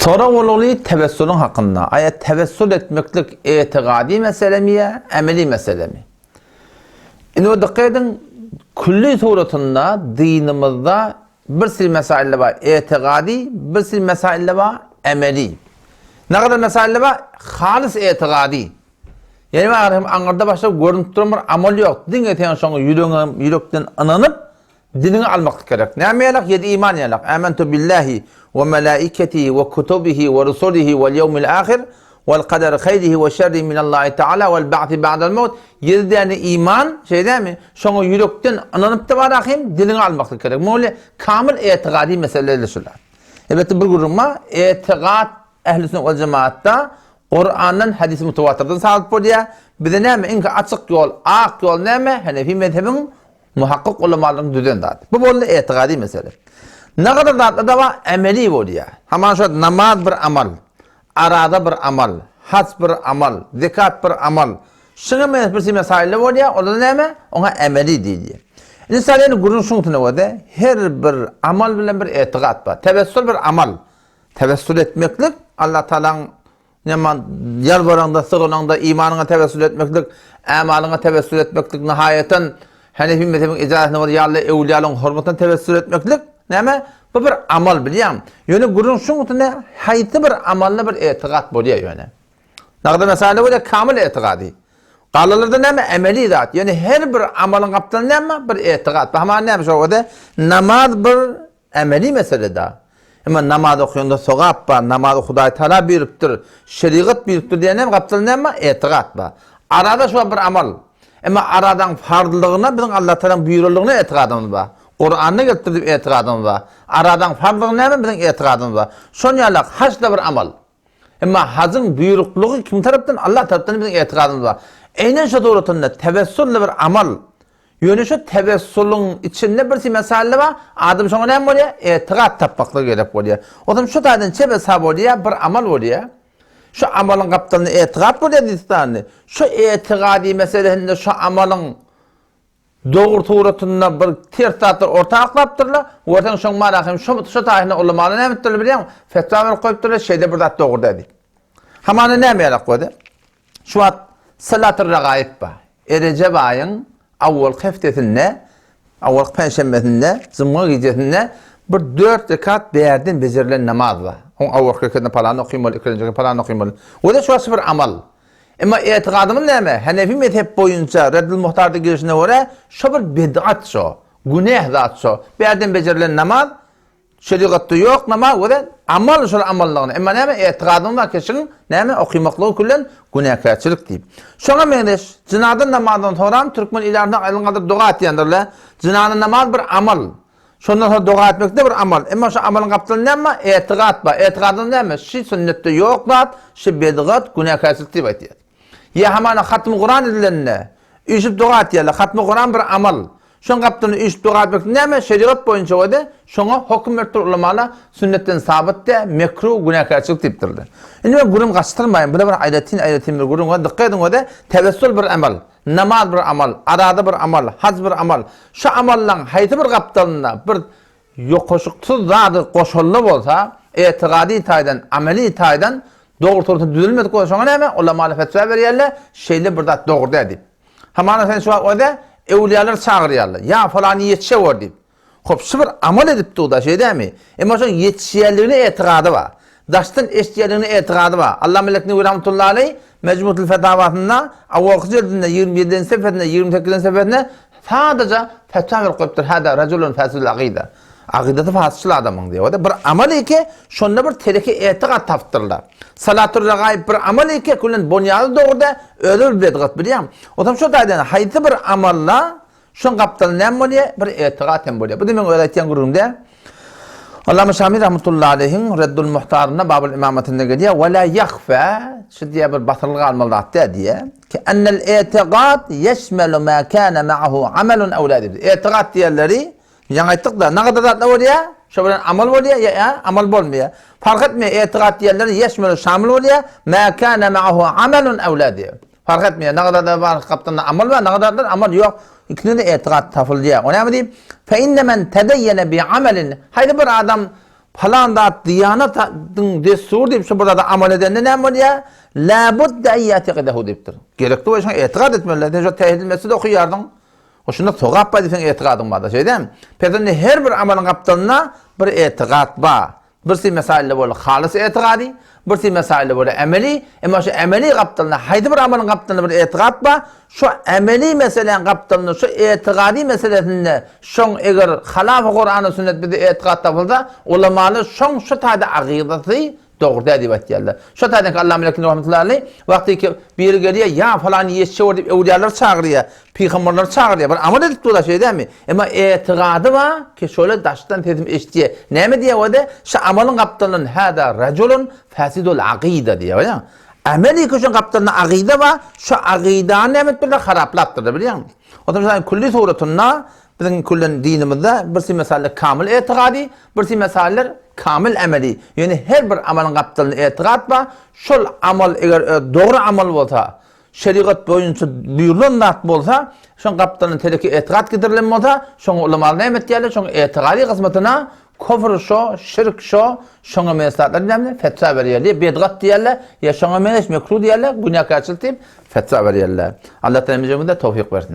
Sonra oğlu tevessülün hakkında. Ayet tevessül etmeklik itikadi mesele mi ya, emeli mesele mi? O dikkat edin, külli suretinde, dinimizde bir sil mesaille var itikadi, bir sil mesaille var emeli. Ne kadar mesaille var? Halis itikadi. Yani ben anlarda başlayıp görünüp durumur, amal yok. Din eten sonra yürekten ananıp, dinini almak gerek. Ne amelak? Yedi iman yalak. Amentu billahi ve melaiketihi ve kutubihi ve rusulihi ve yevmil ahir vel kadar khayrihi ve şerrihi minallahi teala vel ba'thi ba'dal maut. Yedi tane iman, şey değil mi? Sonra yürekten ananıp da var ahim, dilini almak gerek. Böyle kamil itikadi meseleleri şunlar. Evet bir grubuma itikad ehl-i sünnet vel cemaatta Kur'an'ın hadisi mutevatirden sağlık bu diye. Bir de neyme? İnki açık yol, ak yol neyme? Hanefi mezhebin muhakkak ulamaların düzen dağıtı. Bu böyle itikadi mesele. Ne kadar dağıtı da var? Emeli bu diye. Hemen şu namaz bir amal, arada bir amal, hac bir amal, zekat bir amal. Şunu bir mesele bu diye. O da neyme? Ona emeli diye. İnsanların gurun şunu ne var? Her bir amal bilen bir itikad var. Tevessül bir amal. Tevessül etmeklik Allah Teala'nın yalvaranda, sığınanda, imanına tevessül etmeklik, amalına tevessül etmeklik, nihayeten Hanefi mezhebin icazeti var, yallı evliyaların hürmetine tevessül etmeklik, neyme? Bu bir amal biliyem. Yani gurun şunu ne? Hayti bir amallı bir itikad buluyor yani. Ne kadar mesela bu da kamil itikadi. Kalılarda neyme? Emeli zat. Yani her bir amalın kaptanı neyme? Bir itikad. Hemen neymiş o da? Namaz bir emeli mesele daha. Ama namaz okuyunda sogap var, namaz Huday Teala buyuruptur, şeriat buyuruptur diye ne kaptırın ne ama itikat var. Arada şu bir amal. Ama aradan fardılığına bizim Allah Teala'nın buyurulduğuna itikadımız var. Kur'an'ı getirdiği itikadımız var. Aradan fardılığına hemen bizim itikadımız var. Son yalak hac da bir amal. Ama hacın buyrukluğu kim taraftan? Allah taraftan bizim itikadımız var. Aynen şu doğrultusunda tevessülle bir amal. Yani şu tevessülün içinde bir mesele var. Adım sonra ne oluyor? İtikad tapmakla gerek oluyor. O zaman şu tane çebeshab oluyor, bir amal oluyor. Şu amalın kaptanı itikad oluyor diye. Şu itikadi meselesinde şu amalın doğru tuğratında bir tertatır ortak yaptırırlar. Oradan şu marahim şu tarihine ulamalı ne yaptırırlar biliyor musun? Fetva koyuptırlar, şeyde burada doğru dedi. Hemen ne merak koydu? Şu an salat-ı regaib var. Recep ayın avval heftesinde, avval perşembesinde, zımma gecesinde bir 4 rekat değerden becerilen namaz var. On avval rekatında falan okuymalı, ikinci rekat falan okuymalı. O da şu bir amal. Ama itikadımın ne mi? Hanefi mezhep boyunca Reddül Muhtar'da girişine göre şu bir bid'at şu, günah zat şu. Değerden becerilen namaz, şeriatta yok namaz, o da amal şu amallığını. Ama ne mi? İtikadımın var kesin, ne mi? Okumaklığı küllen günahkarçılık deyip. Şuna mendeş, cinadın namazdan sonra Türkmen ilerinde ayrılığında dua ettiyendirler. Cinadın namaz bir amal. Şundan sonra dua etmek de bir amal. Ama şu amalın kaptığını ne mi? İtikad var. İtikadın ne mi? Şi sünnette yok zat, şi bid'at, günahkarçılık deyip ettiler. Ya hemen hatm-ı Kur'an edilenle, işip dua ettiyenler, hatm-ı Kur'an bir amal. Şun kaptığını işip dua etmek ne mi? Şeriat boyunca o da, şuna hüküm vertir ulamalar, sünnetten sabit de, mekruh, günahkarçılık deyiptirdi. Şimdi ben gurum kaçtırmayın, böyle bir ayretin bir gurum var, dikkat edin o da, tevessül bir amal, namaz bir amal, arada bir amal, hac bir amal. Şu amallan hayti bir kaptığında, bir yokoşuksuz zadı koşullu olsa, itikadi taydan, ameli taydan, doğru turutu düzülmedik o sonra ne mi? Ulamalar fetva veriyorlar, şeyle burada doğru dedi. Hemen sen şu an o da, evliyalar çağırıyorlar. Ya falan yetişe var deyip. Hop sıfır amal edip de o da şey değil mi? Ama şu yetişiyerliğine itikadı var. Daştın eşkiyerliğine itikadı var. Allah melekini ve rahmetullahi aleyh Mecmuatul Fetavasında avval cildinde 27. seferinde 28. seferinde sadece fetva verip koyuptur. Hada raculun fasilul akide. Akideti fasıl adamın diyor. O da bir amal ki şunda bir tereke itikad taftırlar. Salat-ı regaib bir amal ki kullen bunyadı doğruda ölür bedgat biliyem. O zaman şu da hayti bir amalla şun kaptanı ne oluyor? Bir itikad hem oluyor. Bu demek öyle etiyen gururumda. Allame Şamil rahmetullahi aleyhin Reddül Muhtar'ına Babul İmametinde geliyor. Ve la yakhfa şu diye bir batırlığı almalı hatta diye. Ki ennel itikad yeşmelu ma kana ma'ahu amelun evladidir. İtikad diğerleri yanaytık da ne kadar da oluyor? Şöyle amal oluyor ya amal olmuyor. Fark etmiyor itikad diğerleri yeşmelu şamil oluyor. Ma kana ma'ahu amelun evladidir. Fark etmiyor. Ne kadar da var kaptanında amal var, ne kadar da amal yok. İkisinde de itikad tafıl diye. O ne mi diyeyim? Fe inne men tedeyyene bi amelin. Haydi bir adam falan da diyanatın destur deyip şu burada amal edenler ne var ya? La budde eyyatiqidehu deyiptir. Gerekli o işe etiqad etmeliler. Dejo tehidilmesi de okuyardın. O şunda soğap ba desen etiqadın ba da şey değil mi? Pedenne her bir amalın kaptalına bir etiqad ba. Birsi mesaille böyle halis etiqadi, birsi mesaille böyle emeli. Ama şu emeli kaptalına haydi bir amalın kaptalına bir etiqad ba. Şu emeli meselenin kaptalına şu etiqadi meselesinde şon eğer halaf-ı Kur'an-ı sünnet bize etiqad tapılsa ulamalı şon şu tadı aqidati doğru deyip etdiler. Şu tadan Allah melekleri rahmetullahi aleyh vakti ki bir geliyor ya falan yeşçe orada evliyalar çağırıyor, peygamberler çağırıyor. Bir amal edip dola şey değil mi? Ama etiqadı var ki şöyle daştan tedim eştiye. Ne mi diye o da şu amalın kaptanın hada raculun fasidul aqide diyor ya. Ameli kuşun kaptanın aqide var. Şu aqidanı nemet bir de haraplattırdı biliyor musun? O da mesela kulli suretuna bizim kullen dinimizde birisi meseleler kamil etiqadi, birisi meseleler kamil ameli. Yani her bir amalın kaptalını etiqad var. Şol amal eğer doğru amal olsa, şeriat boyunca buyurulan nat bolsa, şon kaptalını teleki etiqad getirilen bolsa, şon ulamalar ne etdiler? Şon etiqadi kısmetine kufr şo, şirk şo, şona mesalatlar demle fetva veriyorlar. Bedgat diyorlar, ya şona menes mekruh diyorlar. Günah karşılık deyip fetva veriyorlar. Allah Teala bize tevfik versin.